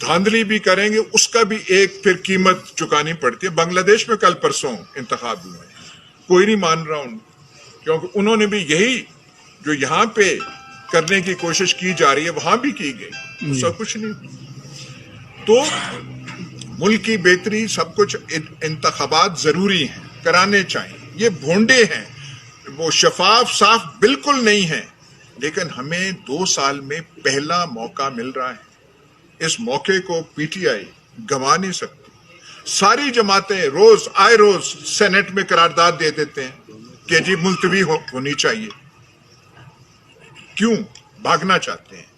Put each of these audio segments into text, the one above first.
دھاندلی بھی کریں گے, اس کا بھی ایک پھر قیمت چکانی پڑتی ہے. بنگلہ دیش میں کل پرسوں انتخاب ہوئے ہیں, کوئی نہیں مان رہا ان, کیونکہ انہوں نے بھی یہی جو یہاں پہ کرنے کی کوشش کی جا رہی ہے وہاں بھی کی گئی, سب کچھ نہیں. تو ملک کی بہتری سب کچھ, انتخابات ضروری ہیں, کرانے چاہیے. یہ بھونڈے ہیں, وہ شفاف صاف بالکل نہیں ہیں, لیکن ہمیں 2 سال میں پہلا موقع مل رہا ہے. اس موقع کو پی ٹی آئی گنوا نہیں سکتی. ساری جماعتیں روز آئے روز سینٹ میں قرارداد دے دیتے ہیں کہ جی ملتوی ہونی چاہیے. کیوں بھاگنا چاہتے ہیں؟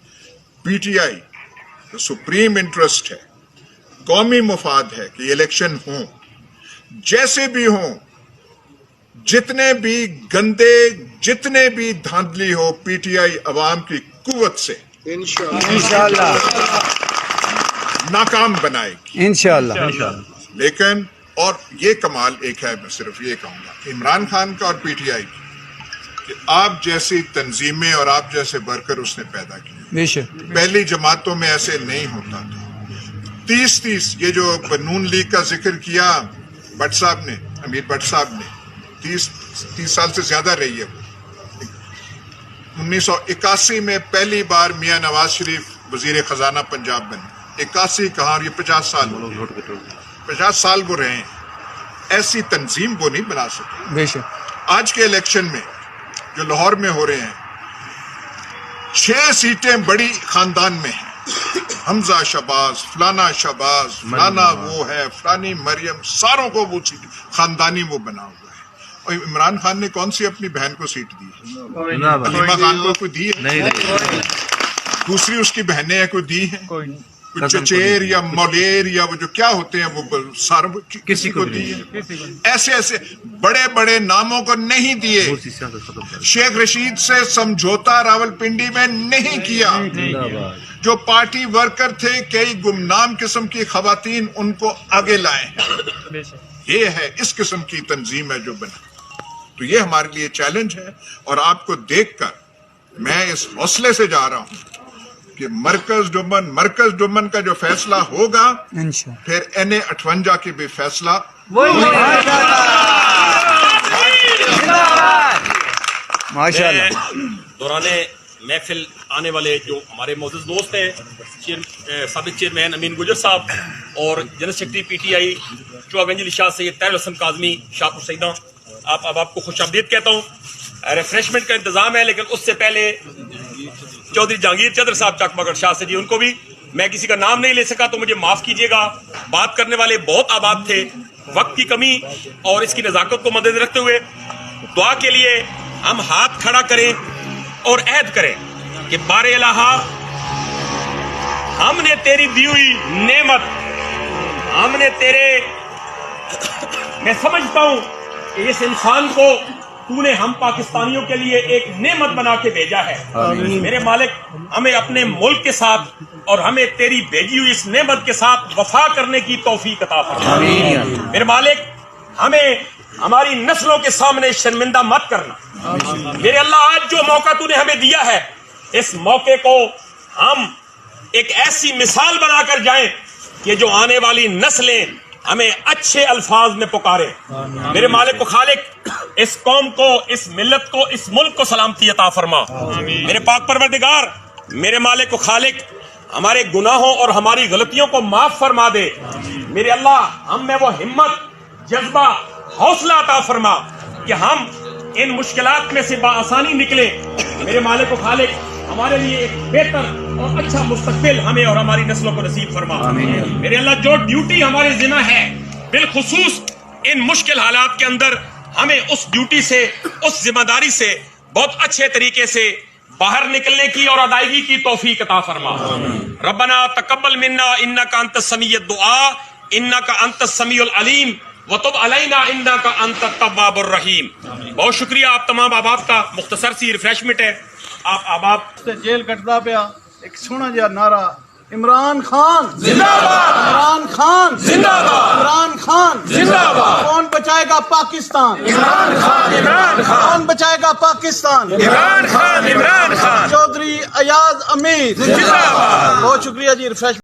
پی ٹی آئی سپریم انٹرسٹ ہے, قومی مفاد ہے کہ الیکشن ہوں, جیسے بھی ہوں, جتنے بھی گندے, جتنے بھی دھاندلی ہو, پی ٹی آئی عوام کی قوت سے انشاءاللہ ناکام بنائے گی انشاءاللہ. لیکن اور یہ کمال ایک ہے, میں صرف یہ کہوں گا عمران خان کا اور پی ٹی آئی کی, کہ آپ جیسی تنظیمیں اور آپ جیسے ورکر اس نے پیدا کیے. بے شک. پہلی جماعتوں میں ایسے نہیں ہوتا تھا. 30 یہ جو نون لیگ کا ذکر کیا بٹ صاحب نے, امیر بٹ صاحب نے, 30 سال سے زیادہ رہی ہے. 1981 میں پہلی بار میاں نواز شریف وزیر خزانہ پنجاب بنے. 81 کہاں, اور یہ 50 سال وہ رہے ہیں. ایسی تنظیم وہ نہیں بنا سکے. بے شک. آج کے الیکشن میں جو لاہور میں ہو رہے ہیں, 6 سیٹیں بڑی خاندان میں ہیں. حمزہ شہباز, فلانا وہ ہے, فلانی مریم, ساروں کو وہ سیٹ خاندانی وہ بنا ہوا ہے. اور عمران خان نے کون سی اپنی بہن کو سیٹ دی ہے؟ حلیمہ خان کو کوئی دی ہے؟ دوسری اس کی بہنیں ہیں کوئی دی ہیں؟ کوئی چچیر یا مولیر یا وہ جو کیا ہوتے ہیں وہ ساروں کسی کو دی ہے؟ ایسے ایسے بڑے بڑے ناموں کو نہیں دیے. شیخ رشید سے سمجھوتا راولپنڈی میں نہیں کیا. جو پارٹی ورکر تھے, کئی گمنام قسم کی خواتین, ان کو آگے لائے ہیں. یہ ہے, اس قسم کی تنظیم ہے جو بنا. تو یہ ہمارے لیے چیلنج ہے, اور آپ کو دیکھ کر میں اس حوصلے سے جا رہا ہوں کہ مرکز ڈومن کا جو فیصلہ ہوگا, پھر NA58 کی بھی فیصلہ ماشاءاللہ. دوران محفل آنے والے جو ہمارے معزز دوست ہیں, سابق چیئرمین امین گجر صاحب اور general secretary P T I چوگنجلی شاہ سید طاہر الحسن کاظمی شاہ سیدہ, آپ کو خوش آمدید کہتا ہوں. ریفریشمنٹ کا انتظام ہے, لیکن اس سے پہلے چودھری جہانگیر چدر صاحب چک مگر شاہ سے جی, ان کو بھی میں کسی کا نام نہیں لے سکا تو مجھے معاف کیجیے گا. بات کرنے والے بہت آباد تھے, وقت کی کمی اور اس کی نزاکت کو مد رکھتے ہوئے دعا کے لیے ہم ہاتھ کھڑا کریں اور عہد کریں کہ بار الہ, ہم نے تیری دی ہوئی نعمت, ہم نے تیرے, میں سمجھتا ہوں کہ اس انسان کو تو نے ہم پاکستانیوں کے لیے ایک نعمت بنا کے بھیجا ہے. میرے مالک, ہمیں اپنے ملک کے ساتھ اور ہمیں تیری بھیجی ہوئی اس نعمت کے ساتھ وفا کرنے کی توفیق عطا فرما. میرے مالک, ہمیں ہماری نسلوں کے سامنے شرمندہ مت کرنا. میرے اللہ, آج جو موقع تو نے ہمیں دیا ہے, اس موقع کو ہم ایک ایسی مثال بنا کر جائیں کہ جو آنے والی نسلیں ہمیں اچھے الفاظ میں پکارے. میرے مالک کو خالق, اس قوم کو, اس ملت کو, اس ملک کو سلامتی عطا فرما. میرے پاک پروردگار, میرے مالک کو خالق, ہمارے گناہوں اور ہماری غلطیوں کو معاف فرما دے. میرے اللہ, ہم میں وہ ہمت, جذبہ, حوصلہ عطا فرما کہ ہم ان مشکلات میں سے بآسانی نکلیں. میرے مالک کو خالق, ہمارے لیے ایک بہتر اور اچھا مستقبل ہمیں اور ہماری نسلوں کو نصیب فرما. میرے اللہ, جو ڈیوٹی ہمارے ذمہ ہے, بالخصوص ان مشکل حالات کے اندر ہمیں اس ڈیوٹی سے, اس ذمہ داری سے بہت اچھے طریقے سے باہر نکلنے کی اور ادائیگی کی توفیق عطا فرما. ربنا تقبل منا انک انت السمیع الدعاء انک انت السمیع العلیم وتب علینا انک انت التواب الرحیم. بہت شکریہ آپ تمام احباب کا. مختصر سی ریفریشمنٹ ہے, آپ احباب جیل کٹدا پیا, ایک سونا جہا نعرہ عمران خان زندہ باد، عمران خان زندہ باد، عمران خان زندہ باد۔ کون بچائے گا پاکستان؟ عمران خان، عمران خان۔ کون بچائے گا پاکستان؟ عمران خان، عمران خان۔ چودھری ایاز امیر زندہ باد۔ بہت شکریہ جی، ریفریش